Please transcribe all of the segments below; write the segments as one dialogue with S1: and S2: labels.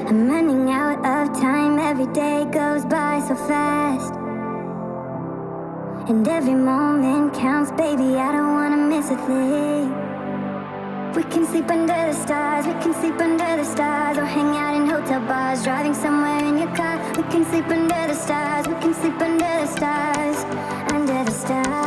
S1: I'm running out of time, every day goes by so fast. And every moment counts, baby, I don't wanna miss a thing. We can sleep under the stars, we can sleep under the stars, or hang out in hotel bars, driving somewhere in your car. We can sleep under the stars, we can sleep under the stars, under the stars.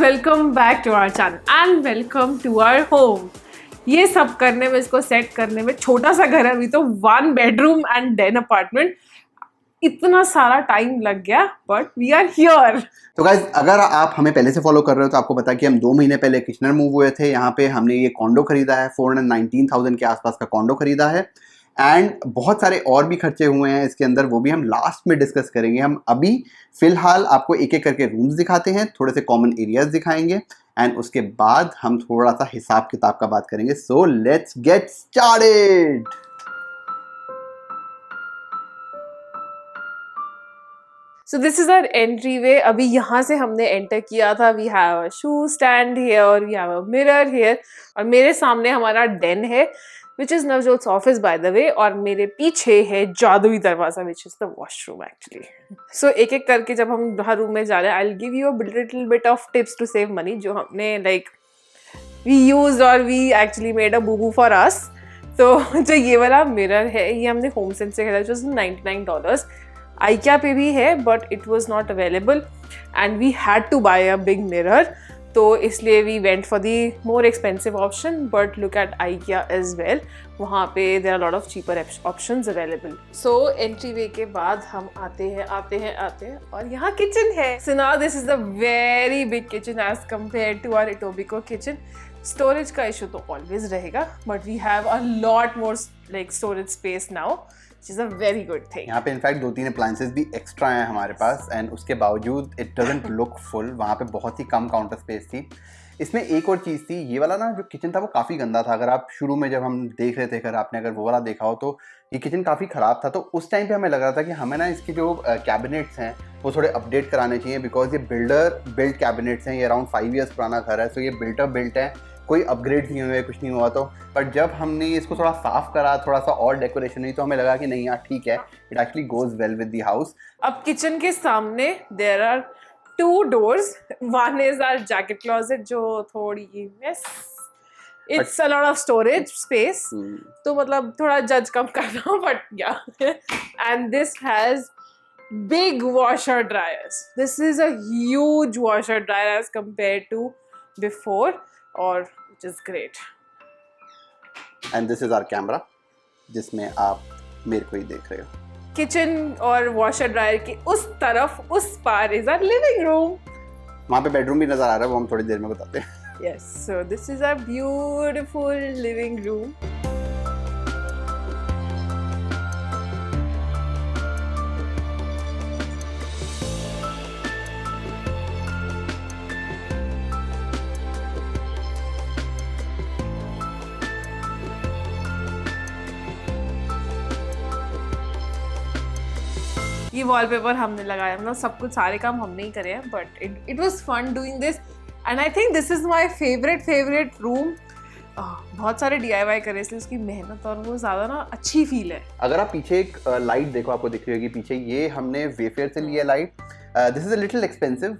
S2: Welcome back to our channel and welcome to our home. ये सब करने में, इसको set करने में, छोटा सा घर है अभी तो, 1 बेडरूम एंड 10 अपार्टमेंट, इतना सारा टाइम लग गया बट वी आर हियर।
S3: तो गाइज, अगर आप हमें पहले से फॉलो कर रहे हो तो आपको पता है कि हम 2 महीने पहले किचनर मूव हुए थे। यहाँ पे हमने ये कॉन्डो खरीदा है, 419,000 के आसपास का कॉन्डो खरीदा है एंड बहुत सारे और भी खर्चे हुए हैं इसके अंदर, वो भी हम लास्ट में डिस्कस करेंगे। हम अभी फिलहाल आपको एक एक करके रूम्स दिखाते हैं, थोड़े से कॉमन एरियाज दिखाएंगे एंड उसके बाद हम थोड़ा सा हिसाब किताब का बात करेंगे। So let's get started.
S2: So this is our entryway। अभी यहाँ से हमने एंटर किया था। We have a shoe stand here, we have a mirror here, और मेरे सामने हमारा den है which is Navjot's office by the way, और मेरे पीछे है जादुई दरवाजा which is the washroom actually। So एक एक करके जब हम हर रूम में जा रहे हैं, I'll give you a little bit of tips to save money जो हमने like we used or we actually made a boo-boo for us। तो जो ये वाला मिरर है ये हमने होम सेंस से खरीदा, जो $99। IKEA पे भी है but it was not available and we had to buy a big mirror, तो इसलिए we went for the more expensive option. But look at IKEA as well, वहाँ पे there are lot of cheaper options available. So entry way के बाद हम आते हैं और यहाँ किचन है। So now this is a very big kitchen as compared to our Etobicoke kitchen. Storage का इशू तो ऑलवेज रहेगा but we have a lot more like storage space now which is a very good thing।
S3: यहाँ पे in fact 2-3 appliances भी extra हैं हमारे पास and उसके बावजूद इट डजंट लुक फुल। वहाँ पे बहुत ही कम काउंटर स्पेस थी। इसमें एक और चीज़ थी, ये वाला ना जो किचन था वो काफ़ी गंदा था। अगर आप शुरू में जब हम देख रहे थे, अगर वो वाला देखा हो तो ये किचन काफ़ी ख़राब था। तो उस टाइम पे हमें लग रहा था कि हमें ना इसकी जो कैबिनेट्स हैं वो थोड़े अपडेट कराने चाहिए, बिकॉज ये बिल्ड कैबिनेट्स हैं। ये अराउंड 5 years पुराना घर है, तो ये बिल्ट है, कोई अपग्रेड नहीं हुए, कुछ नहीं हुआ। तो बट जब हमने इसको थोड़ा साफ करा, थोड़ा सा और डेकोरेशन हुई, तो हमें लगा कि नहीं यार ठीक है, it actually goes well with the house.
S2: अब किचन के सामने there are 2 doors। One is our jacket closet जो थोड़ी miss, it's a lot of storage space, तो मतलब थोड़ा जज कम करना बट या। And this has big washer dryers। This is a huge washer dryer as compared to before, or which is great।
S3: And this is our camera जिसमें आप मेरे को ही देख रहे हो।
S2: किचन और वॉशर ड्रायर की उस तरफ, उस पार इज आवर लिविंग रूम।
S3: वहाँ पे बेडरूम भी नजर आ रहा है, वो हम थोड़ी देर में बताते हैं।
S2: Yes, so this is our beautiful living room। ये वॉलपेपर हमने लगाया, मतलब सब कुछ, सारे काम हमने ही करे हैं but it was fun doing this and I think this is my favourite room. बहुत सारे DIY करे इसलिए उसकी मेहनत और वो ज़्यादा ना अच्छी फील है।
S3: अगर आप पीछे एक लाइट देखो, आपको दिख रही होगी पीछे, ये हमने वेफेयर से लिया light. This is a little expensive,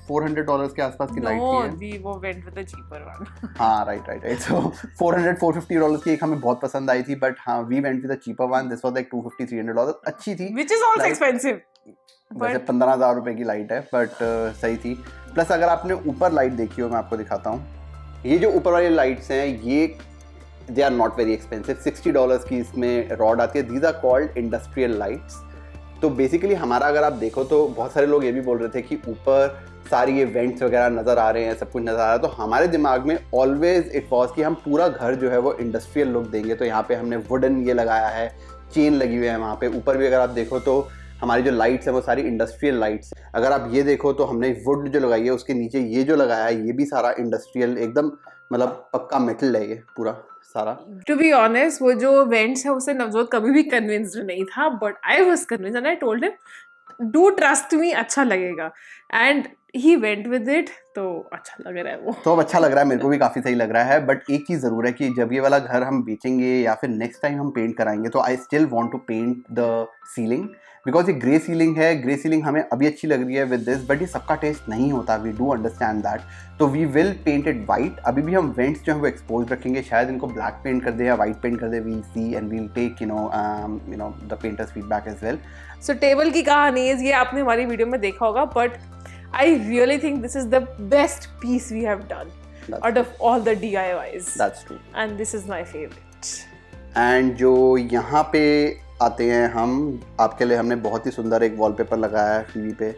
S3: $400 के आसपास की लाइट थी।
S2: वी वो went with the cheaper one.
S3: हाँ राइट। सो $450 की एक हमें बहुत पसंद आई थी, बट हाँ we went with the cheaper one. This was like $250-300, अच्छी थी,
S2: व्हिच इज आल्सो एक्सपेंसिव।
S3: वैसे 15,000 रुपए की लाइट है बट सही थी। प्लस अगर आपने ऊपर लाइट देखी हो, मैं आपको दिखाता हूँ, ये जो ऊपर वाली लाइट्स हैं ये they are not very expensive. $60 की इसमें रॉड आती है। These are called industrial lights. तो बेसिकली हमारा अगर आप देखो तो बहुत सारे लोग ये भी बोल रहे थे कि ऊपर सारी ये वेंट्स वगैरह नज़र आ रहे हैं, सब कुछ नज़र आ रहा है, तो हमारे दिमाग में ऑलवेज इट वॉज कि हम पूरा घर जो है वो इंडस्ट्रियल लुक देंगे। तो यहाँ पे हमने वुडन ये लगाया है, चेन लगी हुई है वहाँ पे। ऊपर भी अगर आप देखो तो हमारी जो लाइट्स है वो सारी इंडस्ट्रियल लाइट्स। अगर आप ये देखो तो हमने वुड जो लगाई है उसके नीचे ये जो लगाया है ये भी सारा इंडस्ट्रियल, एकदम मतलब पक्का मेटल है ये पूरा सारा।
S2: टू बी ऑनेस्ट वो जो वेंट्स है उससे नवजोत कभी भी कन्विंस्ड नहीं था, but I was convinced and I told him do trust me, अच्छा लगेगा, and he went with it, तो अच्छा लग रहा है वो।
S3: तो अब अच्छा लग रहा है, मेरे को भी काफ़ी सही लग रहा है। बट एक चीज़ ज़रूर है कि जब ये वाला घर हम बेचेंगे या फिर नेक्स्ट टाइम हम पेंट कराएंगे तो I still want to paint the ceiling, because ये ग्रे सीलिंग है। ग्रे सीलिंग हमें अभी अच्छी लग रही है विद दिस, बट ये सबका टेस्ट नहीं होता, वी डू अंडरस्टैंड दैट। तो we will paint it white. अभी भी हम वेंट्स जो है वो एक्सपोज रखेंगे, शायद इनको ब्लैक पेंट कर दे या वाइट पेंट कर दे, we'll see and we'll take you know the painters feedback as well.
S2: So table की कहानी है, ये आपने हमारी वीडियो में देखा होगा, but I really think this is the best piece we have done out of all the DIYs.
S3: That's true.
S2: And this is my favorite.
S3: And जो यहाँ पे आते हैं हम, आपके लिए हमने बहुत ही सुंदर एक वॉलपेपर लगाया है टीवी पे,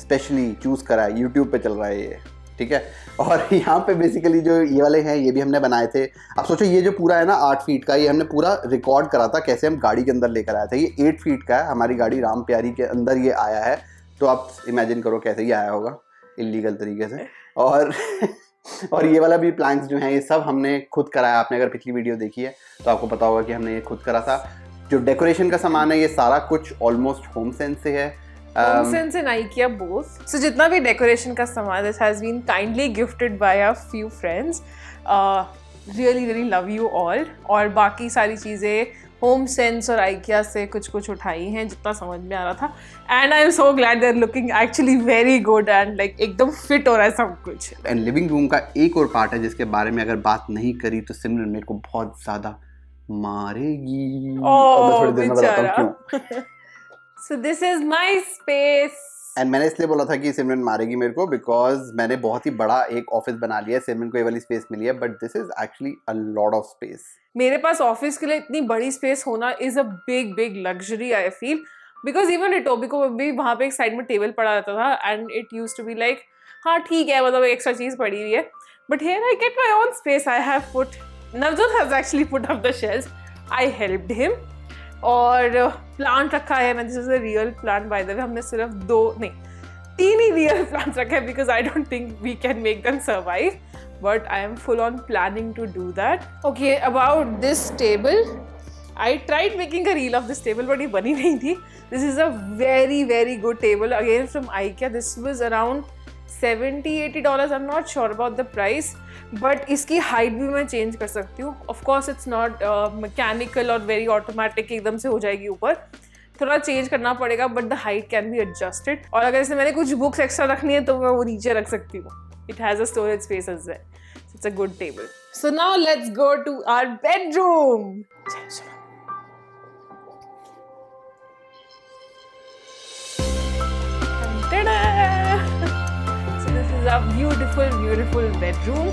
S3: स्पेशली चूज़ करा है, यूट्यूब पे चल रहा है ये, ठीक है। और यहाँ पे बेसिकली जो ये वाले हैं ये भी हमने बनाए थे। आप सोचो ये जो पूरा है ना 8 फीट का, ये हमने पूरा रिकॉर्ड करा था कैसे हम गाड़ी के अंदर लेकर आए थे। ये 8 फीट का है, हमारी गाड़ी राम प्यारी के अंदर ये आया है, तो आप इमेजिन करो कैसे ही आया होगा इलीगल तरीके से। और ये वाला भी प्लैंक्स जो हैं ये सब हमने खुद कराया। आपने अगर पिछली वीडियो देखी है तो आपको पता होगा कि हमने ये खुद करा था। जो डेकोरेशन का सामान है ये सारा कुछ ऑलमोस्ट होम सेंस से है,
S2: Home Sense and IKEA both. So जितना भी डेकोरेशन का सामान this has been kindly gifted by a few friends, really really love you all. और बाकी सारी चीज़ें होम सेंस और IKEA से कुछ कुछ उठाई हैं जितना समझ में आ रहा था। And I am so glad they are looking actually very good and like एकदम फिट हो रहा है सब कुछ।
S3: एंड लिविंग रूम का एक और पार्ट है जिसके बारे में अगर बात नहीं करी तो सिमरन मेरे को बहुत ज़्यादा मारेगी। और मैं थोड़ी देर में बताता हूँ क्यों।
S2: So this is my space.
S3: And मैंने इसलिए बोला था कि सिमरन मारेगी मेरे को बिकॉज मैंने बहुत ही बड़ा एक ऑफिस बना लिया है, सिमरन को ये वाली स्पेस मिली है, but this is actually a lot of space.
S2: मेरे पास ऑफिस के लिए इतनी बड़ी स्पेस होना is a big big luxury I feel, because even Etobicoke भी वहाँ पे एक साइड में टेबल पड़ा रहता था and it used to be like हाँ ठीक है मतलब एक एक्स्ट्रा चीज़ पड़ी हुई है, but here I get my own space. I have put, Navjot has actually put up the shelves, I helped him. और प्लांट रखा है मैंने, this is a real plant by the way. हमने सिर्फ 3 ही रियल प्लांट्स रखे हैं because I don't think we can make them survive, but I am full on planning to do that. Okay, about this table, I tried making a reel of this table but ये बनी नहीं थी. This is a very very good table again from IKEA. This was around $70-80. I'm not sure about the price, but इसकी height भी मैं change कर सकती हूँ. Of course it's not mechanical और very automatic एकदम से हो जाएगी ऊपर, थोड़ा चेंज करना पड़ेगा, but the height can be adjusted. और अगर इसमें मैंने कुछ बुक्स एक्स्ट्रा रखनी है तो मैं वो नीचे रख सकती हूँ। It has a storage space as well. So it's a good table. So now let's go to our bedroom. Ta-da! So this is our beautiful, beautiful bedroom.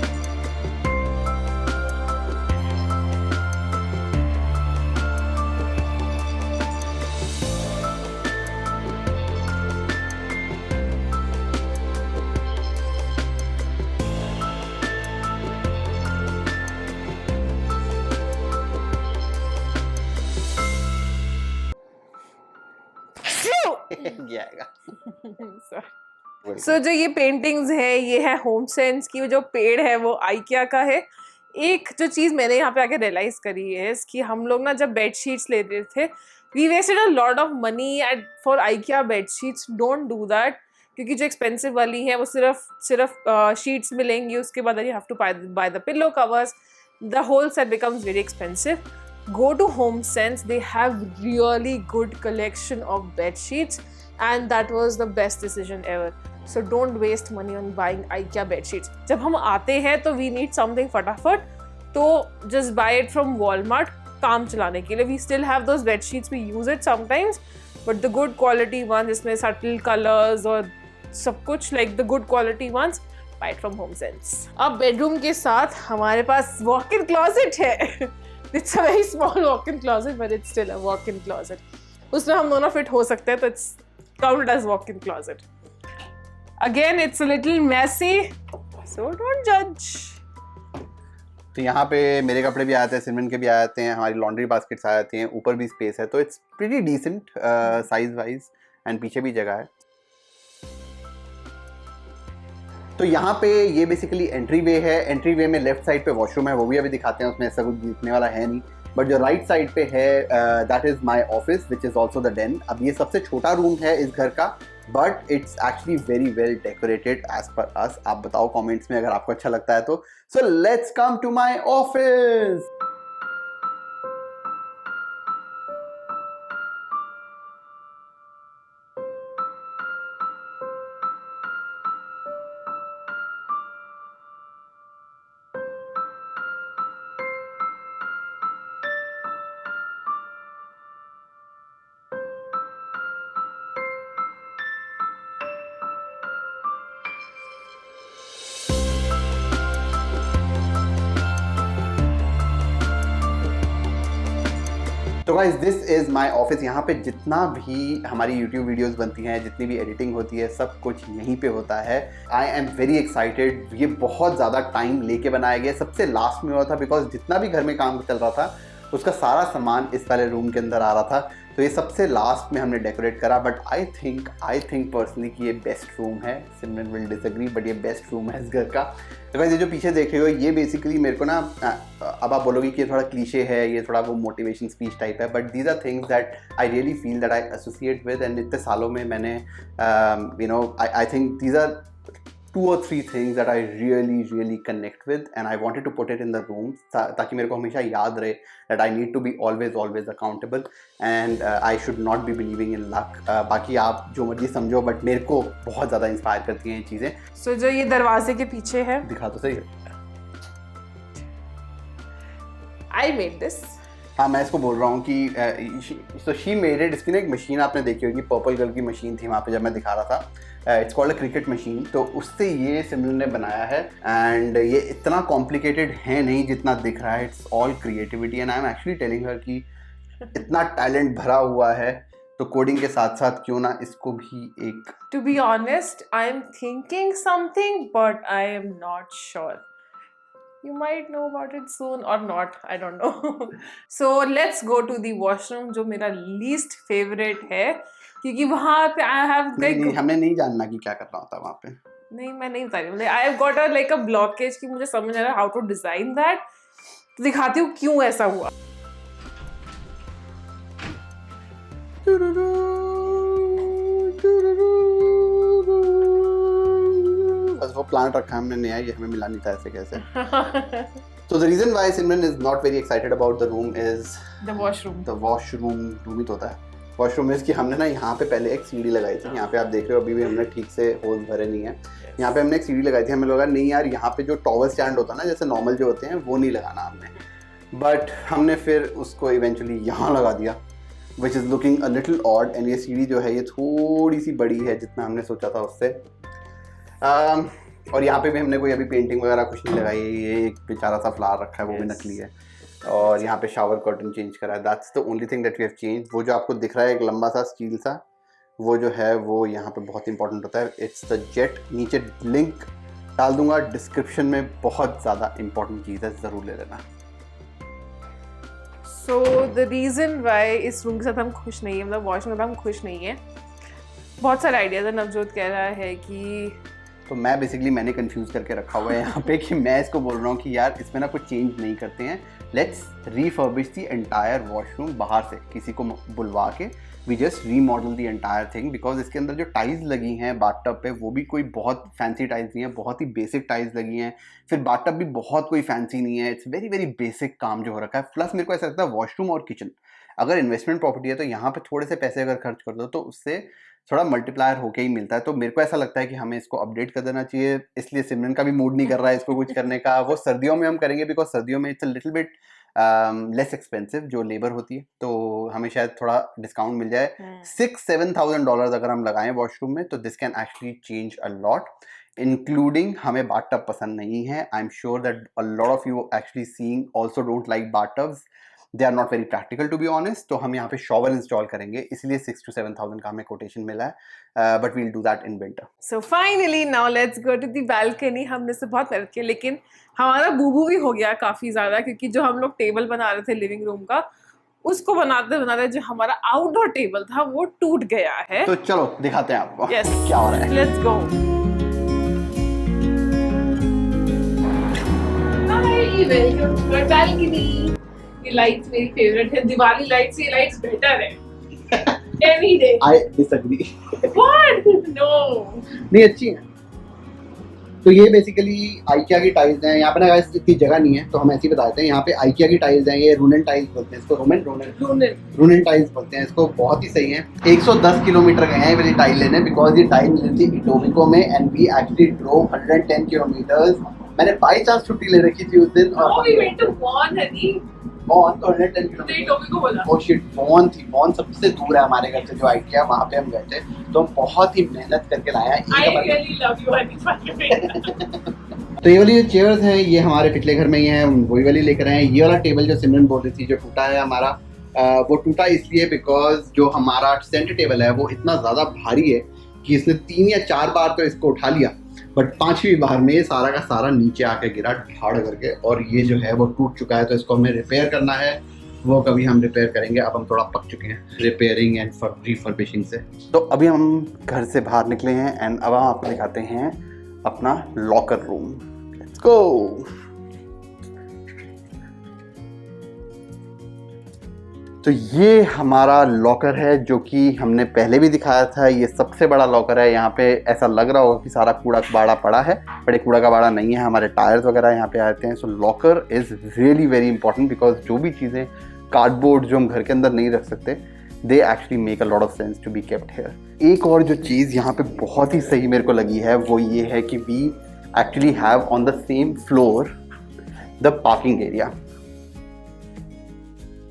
S2: So जो ये पेंटिंग्स है ये है होम सेंस की, जो पेड़ है वो IKEA का है। एक जो चीज़ मैंने यहाँ पे आके रियलाइज करी है कि हम लोग ना जब बेड शीट्स लेते थे, we wasted a lot of money at for IKEA bed sheets. Don't do that, क्योंकि जो एक्सपेंसिव वाली है वो सिर्फ शीट्स मिलेंगी, उसके बाद you have to buy the pillow covers, the whole set becomes very expensive. Go to Home Sense, they have really good collection of bed sheets and that was the best decision ever. So don't waste money on buying IKEA bed sheets. जब हम आते हैं तो we need something फटाफट, तो just buy it from Walmart काम चलाने के लिए. We still have those bed sheets, we use it sometimes, but the good quality ones जिसमें subtle colors और सब कुछ, like the good quality ones, buy it from Home Sense. अब bedroom के साथ हमारे पास walk-in closet है. It's a very small walk-in closet, but it's still a walk-in closet. उसमें हम दोनों fit हो सकते हैं, तो it's counted as walk-in closet. Again, it's a little messy, so don't judge.
S3: तो यहाँ पे मेरे कपड़े भी आते हैं, सिमरन के भी आ जाते हैं, हमारी लॉन्ड्री बास्केट्स आ जाती हैं, ऊपर भी स्पेस है, तो it's pretty decent size wise, and पीछे भी जगह है। तो यहाँ पे ये बेसिकली एंट्री वे है। एंट्री वे में लेफ्ट साइड पे वॉशरूम है, वो भी अभी दिखाते हैं, उसमें ऐसा कुछ दिखने वाला है नहीं, बट जो राइट साइड पे है that is my office which is also the den. अब ये सबसे छोटा रूम है इस घर का, but it's actually very well decorated as per us. आप बताओ कमेंट्स में अगर आपको अच्छा लगता है तो। So let's come to my office. तो guys this is my office. यहाँ पे जितना भी हमारी यूट्यूब वीडियोस बनती हैं, जितनी भी एडिटिंग होती है, सब कुछ यहीं पे होता है। I am very excited. ये बहुत ज़्यादा टाइम लेके बनाया गया, सबसे लास्ट में हुआ था बिकॉज जितना भी घर में काम चल रहा था उसका सारा सामान इस वाले रूम के अंदर आ रहा था, तो ये सबसे लास्ट में हमने डेकोरेट करा। बट आई थिंक पर्सनली कि ये बेस्ट रूम है। सिमरन विल डिसएग्री, बट ये बेस्ट रूम है इस घर का। तो गाइस ये जो पीछे देख रहे हो, ये बेसिकली मेरे को ना, अब आप बोलोगे कि ये थोड़ा क्लीशे है, ये थोड़ा वो मोटिवेशन स्पीच टाइप है, but these are things that I really feel that I associate with, and इतने सालों में मैंने I think these are 2 or 3 things that I really connect with, and I wanted to put it in the room ताकि मेरे को हमेशा याद रहे that I need to be always accountable, and I should not be believing in luck. बाकी आप जो मर्जी समझो, बट मेरे को बहुत ज़्यादा इंस्पायर करती हैं ये चीज़ें।
S2: So जो ये दरवाजे के पीछे है,
S3: दिखा तो सही।
S2: I made this.
S3: हाँ, मैं इसको बोल रहा हूँ कि so she made it। इसकी ना एक मशीन आपने देखी होगी, पर्पल कलर की मशीन थी वहाँ पे जब मैं दिखा रहा था। It's called a cricket machine. तो उससे ये सिमरन ने बनाया है, एंड ये इतना कॉम्प्लिकेटेड है नहीं जितना दिख रहा है। It's all creativity, and I am actually telling her कि इतना टैलेंट भरा हुआ है, तो कोडिंग के साथ साथ क्यों ना इसको भी एक।
S2: To be honest, I am thinking something, but I am not sure. You might know about it soon or not. I don't know. So let's go to the washroom, जो मेरा least favorite है, क्योंकि वहाँ पे I have like
S3: नहीं, हमने नहीं जानना कि क्या करना होता वहाँ पे।
S2: नहीं, मैं नहीं बता रही हूँ। I have got a blockage कि मुझे समझ आ रहा है how to design that. तो दिखाती हूँ क्यों ऐसा हुआ।
S3: बस वो प्लांट रखा हमने नया, ये हमें मिला नहीं था ऐसे कैसे। So the reason why Simran is not very excited about the room is
S2: The washroom.
S3: the washroom। Room ही तो होता है वॉशरूम। इसकी हमने ना यहाँ पे पहले एक सीढ़ी लगाई थी, यहाँ पे आप देख रहे हो अभी भी हमने ठीक से होल भरे नहीं है। यहाँ पे हमने एक सीढ़ी लगाई थी, हमें लगा नहीं यार यहाँ पे जो टॉवल स्टैंड होता है ना, जैसे नॉर्मल जो होते हैं, वो नहीं लगाना हमने, बट हमने फिर उसको इवेंचुअली यहाँ लगा दिया, which is looking a little odd. And ये सीढ़ी जो है ये थोड़ी सी बड़ी है जितना हमने सोचा था उससे। और यहाँ पे भी हमने कोई अभी पेंटिंग वगैरह कुछ नहीं लगाई, ये एक बेचारा सा फ्लावर रखा है, वो भी नकली है। और यहाँ पे शावर कर्टन चेंज करा है, that's the only thing that we have change. वो जो आपको दिख रहा है एक लंबा सा स्टील सा, वो जो है वो यहाँ पे बहुत इंपॉर्टेंट होता है। It's the jet. नीचे लिंक डाल दूंगा डिस्क्रिप्शन में, बहुत ज़्यादा इंपॉर्टेंट चीज़ है, ज़रूर ले लेना।
S2: So the reason why इस रूम के साथ हम खुश नहीं है, मतलब वॉशरूम के साथ हम खुश नहीं है, बहुत सारे आइडियाज है। नवजोत कह रहा है कि
S3: तो मैं बेसिकली मैंने कंफ्यूज करके रखा हुआ है यहाँ पे कि मैं इसको बोल रहा हूँ कि यार इसमें ना कुछ चेंज नहीं करते हैं, let's refurbish the entire washroom. बाहर से किसी को बुलवा के we just remodel the entire thing, because इसके अंदर जो टाइल्स लगी हैं बाथटब पे, वो भी कोई बहुत फैंसी टाइल्स नहीं है, बहुत ही बेसिक टाइल्स लगी हैं। फिर बाथटब भी बहुत कोई फैंसी नहीं है, इट्स वेरी वेरी बेसिक काम जो हो रखा है। प्लस मेरे को ऐसा लगता है वॉशरूम और किचन अगर इन्वेस्टमेंट प्रॉपर्टी है तो यहाँ पे थोड़े से पैसे अगर खर्च कर दो तो उससे थोड़ा मल्टीप्लायर होके ही मिलता है। तो मेरे को ऐसा लगता है कि हमें इसको अपडेट कर देना चाहिए, इसलिए सिमरन का भी मूड नहीं कर रहा है इसको कुछ करने का। वो सर्दियों में हम करेंगे, बिकॉज सर्दियों में it's a little bit less expensive जो लेबर होती है, तो हमें शायद थोड़ा डिस्काउंट मिल जाए। $6,000-7,000 अगर हम लगाएं वॉशरूम में तो this can actually change a lot, including हमें बाथटब पसंद नहीं है। I am sure that a lot of you actually seeing also don't like bathtubs, they are not very practical to be honest, तो हम यहाँ पे शॉवर इंस्टॉल करेंगे, इसलिए 6 to 7,000 का हमें कोटेशन मिला है, but we'll do that in winter.
S2: So finally now let's go to the balcony. हमने से बहुत मेहनत की, लेकिन हमारा बूबू भी हो गया काफी ज्यादा, क्योंकि जो हम लोग टेबल बना रहे थे लिविंग रूम का, उसको बनाते बनाते जो हमारा आउटडोर टेबल था वो टूट गया है।
S3: तो चलो दिखाते हैं आपको
S2: Yes.
S3: क्या हो रहा है।
S2: Let's go. Hi, welcome to our balcony. ये लाइट्स मेरी फेवरेट है, दिवाली लाइट्स, ये लाइट्स बेटर है any day.
S3: I disagree.
S2: What? No,
S3: नहीं अच्छी है। तो ये बेसिकली आइकिया की टाइल्स हैं। यहाँ पे ना गाइस इतनी जगह नहीं है, तो हम ऐसे ही बता देते हैं। यहाँ पे आइकिया की टाइल्स हैं, ये रूनन टाइल्स बोलते हैं इसको, रूनन टाइल्स बोलते हैं इसको। बहुत ही सही है। 110 किलोमीटर गए हैं मेरी टाइल लेने, बिकॉज ये टाइल मिली थी इटोबिको में and we actually drove 110 kilometres. मैंने बाई चांस छुट्टी ले रखी थी उस दिन, और
S2: we went to Vaughan honey.
S3: Vaughan तो 110 किलोमीटर। ओ शिट, बॉन थी। बॉन सबसे दूर है हमारे घर से जो आइकिया, वहाँ पे हम गए थे। तो हम बहुत ही मेहनत करके लाए हैं।
S2: I really love you, Honey.
S3: तो ये वाली जो चेयर्स हैं ये हमारे पिछले घर में ही हैं, वही वाली लेकर आए हैं। ये वाला टेबल जो सिमरन बोल रही थी जो टूटा है हमारा, वो टूटा इसलिए बिकॉज जो हमारा सेंटर टेबल है वो इतना ज़्यादा भारी है कि इसने 3 या 4 बार तो इसको उठा लिया, बट 5वीं बार में ये सारा का सारा नीचे आके गिरा ठाड़ करके, और ये जो है वो टूट चुका है। तो इसको हमें रिपेयर करना है, वो कभी हम रिपेयर करेंगे। अब हम थोड़ा पक चुके हैं रिपेयरिंग एंड रिफर्बिशिंग से। तो अभी हम घर से बाहर निकले हैं एंड अब हम आपको दिखाते हैं अपना लॉकर रूम। Let's go. तो ये हमारा लॉकर है जो कि हमने पहले भी दिखाया था। ये सबसे बड़ा लॉकर है। यहाँ पे ऐसा लग रहा होगा कि सारा कूड़ा कबाड़ा पड़ा है, बट ये कूड़ा कबाड़ा नहीं है। हमारे टायर्स वगैरह यहाँ पे आते हैं। So locker is really very important, because जो भी चीज़ें कार्डबोर्ड जो हम घर के अंदर नहीं रख सकते, they actually make a lot of sense to be kept here. एक और जो चीज़ यहाँ पे बहुत ही सही मेरे को लगी है वो ये है कि we actually have on the same floor the parking area.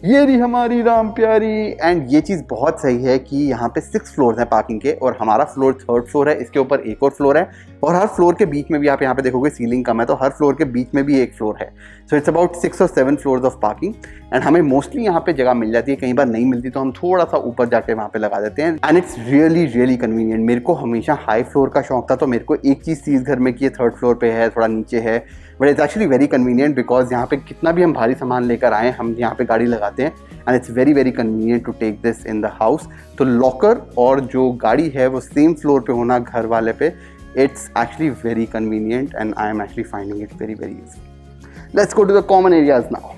S3: ये रही हमारी राम प्यारी। एंड ये चीज़ बहुत सही है कि यहाँ पे 6 फ्लोर्स हैं पार्किंग के, और हमारा फ्लोर 3rd फ्लोर है। इसके ऊपर एक और फ्लोर है, और हर फ्लोर के बीच में भी आप यहाँ पे देखोगे सीलिंग कम है, तो हर फ्लोर के बीच में भी एक फ्लोर है। सो इट्स अबाउट 6 और 7 फ्लोर्स ऑफ पार्किंग। एंड हमें मोस्टली यहाँ पे जगह मिल जाती है, कई बार नहीं मिलती तो हम थोड़ा सा ऊपर जाके वहाँ पे लगा देते हैं। And it's really really convenient. मेरे को हमेशा हाई फ्लोर का शौक था, तो मेरे को एक चीज़ थी इस घर में कि ये 3rd फ्लोर पे है, थोड़ा नीचे है, but it's actually very convenient because यहाँ पे कितना भी हम भारी सामान लेकर आए, हम यहाँ पे गाड़ी लगाते हैं and it's very very convenient to take this in the house. तो लॉकर और जो गाड़ी है वो सेम फ्लोर पे होना घर वाले पे, it's actually very convenient and I am actually finding it very very easy. Let's go to the common areas now.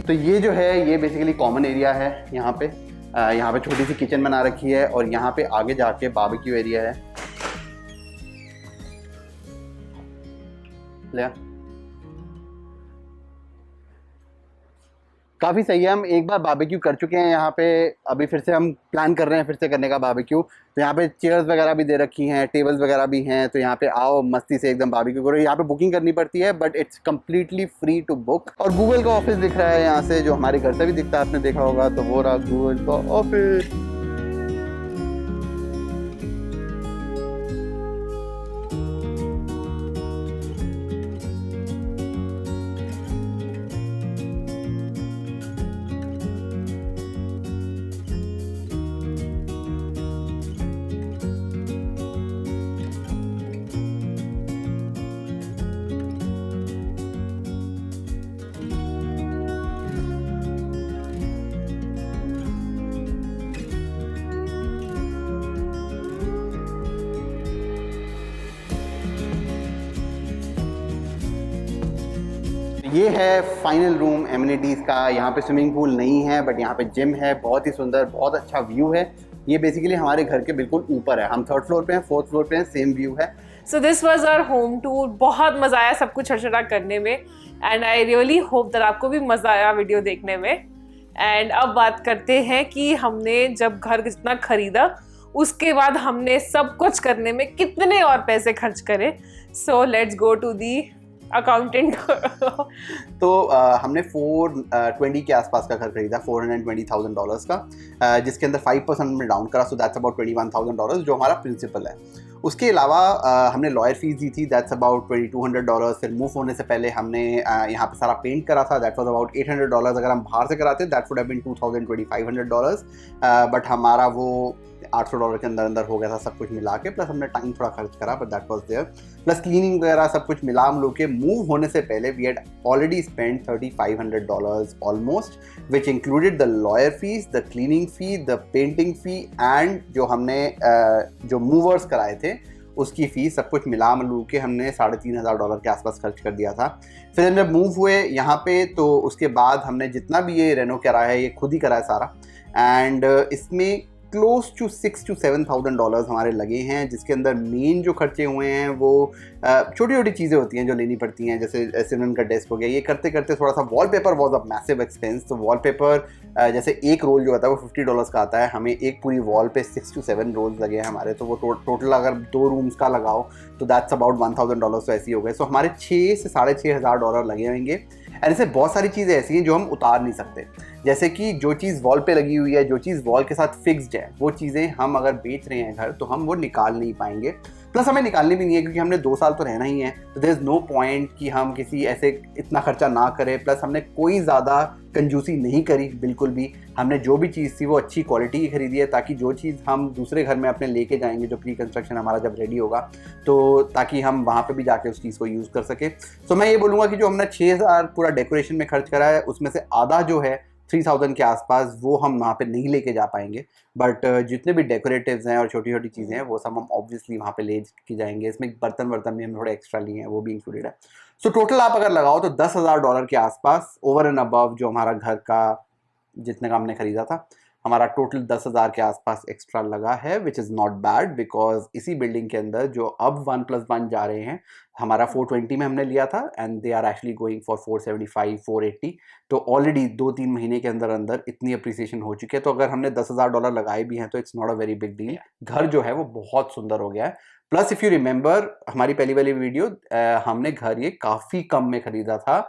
S3: तो ये जो है ये बेसिकली कॉमन एरिया है। यहाँ पे छोटी सी किचन बना रखी है, और यहाँ पे आगे जाके बारबेक्यू एरिया है। ले काफ़ी सही है। हम एक बार बारबेक्यू कर चुके हैं यहाँ पे, अभी फिर से हम प्लान कर रहे हैं फिर से करने का बारबेक्यू। तो यहाँ पे चेयर्स वगैरह भी दे रखी हैं, टेबल्स वगैरह भी हैं, तो यहाँ पे आओ मस्ती से एकदम बारबेक्यू करो। यहाँ पे बुकिंग करनी पड़ती है, but it's completely free to book. और गूगल का ऑफिस दिख रहा है यहाँ से, जो हमारे घर से भी दिखता है, आपने देखा होगा, तो वो रहा गूगल का ऑफिस। ये है फाइनल रूम एमिनिटीज़ का। यहाँ पे स्विमिंग पूल नहीं है, बट यहाँ पे जिम है, बहुत ही सुंदर, बहुत अच्छा व्यू है। ये बेसिकली हमारे घर के बिल्कुल ऊपर है। हम 3rd फ्लोर पे हैं, 4th फ्लोर पे हैं, सेम व्यू है।
S2: So this was our home tour. बहुत मज़ा आया सब कुछ छटछटा करने में, and I really hope that आपको भी मज़ा आया वीडियो देखने में। एंड अब बात करते हैं कि हमने जब घर जितना खरीदा, उसके बाद हमने सब कुछ करने में कितने और पैसे खर्च करे। So let's go to the accountant.
S3: तो हमने 420 के आसपास का घर खरीदा, $420,000 का, जिसके अंदर 5% हमने डाउन करा, सो दैट्स अबाउट $21,000 जो हमारा प्रिंसिपल है। उसके अलावा हमने लॉयर फीस दी थी, दैट्स अबाउट $2,200। फिर मूव होने से पहले हमने यहाँ पे सारा पेंट करा था, दैट वाज अबाउट $800। अगर हम बाहर से कराते that would have been $2,500, but हमारा वो $800 के अंदर अंदर हो गया था सब कुछ मिला के, प्लस हमने टाइम थोड़ा खर्च करा, but that was there, plus cleaning वगैरह सब कुछ मिला हम लोग के। मूव होने से पहले we had already spend $3,500 almost, which included the lawyer fees, the cleaning fee, the painting fee and जो हमने जो मूवर्स कराए थे उसकी फ़ीस, सब कुछ मिला मिलू के हमने $3,500 के आसपास खर्च कर दिया था। फिर हम जब मूव हुए यहाँ पे तो उसके बाद हमने जितना भी ये रेनो करा है ये खुद ही करा है सारा, एंड इसमें क्लोज टू $6,000 to $7,000 हमारे लगे हैं, जिसके अंदर मेन जो खर्चे हुए हैं वो छोटी छोटी चीज़ें होती हैं जो लेनी पड़ती हैं, जैसे सिमरन का डेस्क हो गया, ये करते करते थोड़ा सा wallpaper was a massive expense. तो वॉलपेपर जैसे एक रोल जो होता है वो $50 का आता है, हमें एक पूरी वॉल पे 6 to 7 रोल्स लगे हैं हमारे, तो वो टोटल अगर 2 रूम्स का लगाओ तो दैट्स अबाउट $1,000 तो ऐसे ही हो गए। सो हमारे $6,000 से $6,500 लगे होंगे। एंड ऐसे बहुत सारी चीज़ें ऐसी हैं जो हम उतार नहीं सकते, जैसे कि जो चीज़ वॉल पे लगी हुई है, जो चीज़ वॉल के साथ फिक्स्ड है, वो चीज़ें हम अगर बेच रहे हैं घर तो हम वो निकाल नहीं पाएंगे, प्लस हमें निकालनी भी नहीं है क्योंकि हमने 2 साल तो रहना ही है, तो देयर इज़ नो पॉइंट कि हम किसी ऐसे इतना खर्चा ना करें। प्लस हमने कोई ज़्यादा कंजूसी नहीं करी बिल्कुल भी, हमने जो भी चीज़ थी वो अच्छी क्वालिटी की खरीदी है, ताकि जो चीज़ हम दूसरे घर में अपने लेके जाएंगे, जो प्री कंस्ट्रक्शन हमारा जब रेडी होगा, तो ताकि हम वहाँ पे भी जाके उस चीज़ को यूज़ कर सके। तो मैं ये बोलूँगा कि जो हमने 6,000 पूरा डेकोरेशन में खर्च करा है, उसमें से आधा जो है 3,000 के आसपास वो हम वहाँ पे नहीं लेके जा पाएंगे, बट जितने भी डेकोरेटिव्स हैं और छोटी छोटी चीज़ें हैं वो सब हम ऑब्वियसली वहाँ पे ले के जाएंगे। इसमें बर्तन भी हम थोड़े एक्स्ट्रा लिए हैं, वो भी इंक्लूडेड है। सो टोटल आप अगर लगाओ तो $10,000 के आसपास ओवर एंड अबव जो हमारा घर का जितने का हमने खरीदा था, हमारा टोटल 10,000 के आसपास एक्स्ट्रा लगा है, which is not bad, because इसी बिल्डिंग के अंदर जो अब 1+1 जा रहे हैं, हमारा 420 में हमने लिया था and they are actually going for 475 480, तो ऑलरेडी 2-3 महीने के अंदर अंदर इतनी अप्रिसिएशन हो चुकी है। तो अगर हमने $10,000 लगाए भी हैं तो it's not a very big deal. घर जो है वो बहुत सुंदर हो गया है। प्लस इफ़ यू रिमेंबर हमारी पहली वाली वीडियो, हमने घर ये काफ़ी कम में खरीदा था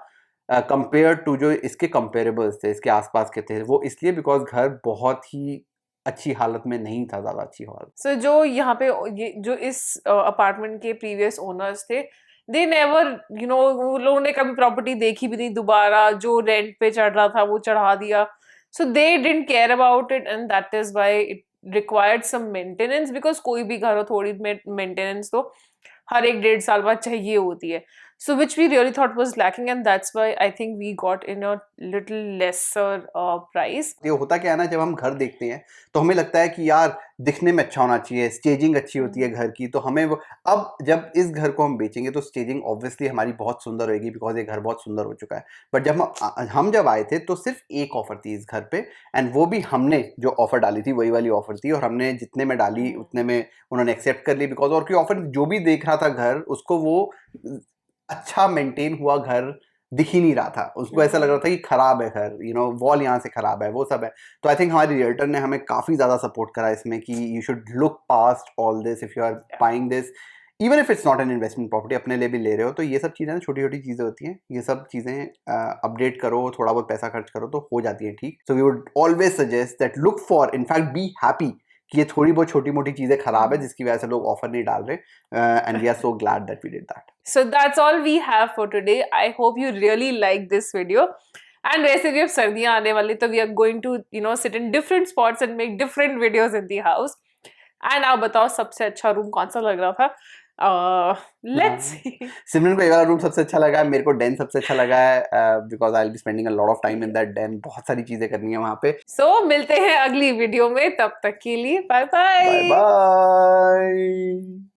S3: कंपेयर टू जो इसके कंपेरेबल्स थे, इसके आसपास के थे, वो इसलिए बिकॉज घर बहुत ही अच्छी हालत में नहीं था, ज़्यादा अच्छी हालत।
S2: सो जो यहाँ पे ये जो इस अपार्टमेंट के प्रीवियस ओनर्स थे, दे नेवर वो लोगों ने कभी प्रॉपर्टी देखी भी नहीं दोबारा, जो रेंट पे चढ़ रहा था वो चढ़ा दिया, so they didn't care about it and that is why it required some maintenance, because कोई भी घर हो थोड़ी मेंटेनेंस तो हर 1-1.5 साल बाद चाहिए होती है, so which we really thought was lacking, and that's why I think we got in a little lesser price.
S3: ये होता क्या है ना, जब हम घर देखते हैं तो हमें लगता है कि यार दिखने में अच्छा होना चाहिए, स्टेजिंग अच्छी होती है घर की, तो हमें वो अब जब इस घर को हम बेचेंगे तो स्टेजिंग ऑब्वियसली हमारी बहुत सुंदर होगी बिकॉज ये घर बहुत सुंदर हो चुका है। बट जब हम जब आए थे तो सिर्फ एक ऑफर थी इस घर पे, एंड वो भी हमने जो ऑफर डाली थी वही वाली ऑफर थी, और हमने जितने में डाली उतने में उन्होंने एक्सेप्ट कर ली, बिकॉज और कोई ऑफर जो भी देख रहा था घर उसको वो अच्छा मेंटेन हुआ घर दिख ही नहीं रहा था, उसको ऐसा लग रहा था कि खराब है घर, वॉल यहाँ से खराब है, वो सब है। तो आई थिंक हमारी रियल्टर ने हमें काफ़ी ज़्यादा सपोर्ट करा इसमें कि you should look past all this if you are buying this, even if it's not an investment property, अपने लिए भी ले रहे हो तो ये सब चीज़ें छोटी छोटी चीज़ें होती हैं, ये सब चीज़ें अपडेट करो, थोड़ा बहुत पैसा खर्च करो तो हो जाती है ठीक। So we would always suggest that look for, in fact be happy कि ये थोड़ी बहुत छोटी मोटी चीजें खराब है जिसकी वजह से लोग ऑफर नहीं डाल रहे, and we are so glad that we did that.
S2: So that's all we have for today. I hope you really like this video. And वैसे भी अब सर्दियां आने वाली तो we are going to sit in different spots and make different videos in the house. And आप बताओ सबसे अच्छा रूम कौन सा लग रहा था? Let's see.
S3: सिमरन को ये वाला रूम सबसे अच्छा लगा है, मेरे को den सबसे अच्छा लगा है, because I'll be spending a lot of time in that den, बहुत सारी चीजें करनी है वहाँ पे।
S2: So मिलते हैं अगली वीडियो में, तब तक के लिए बाय बाय।
S3: Bye bye.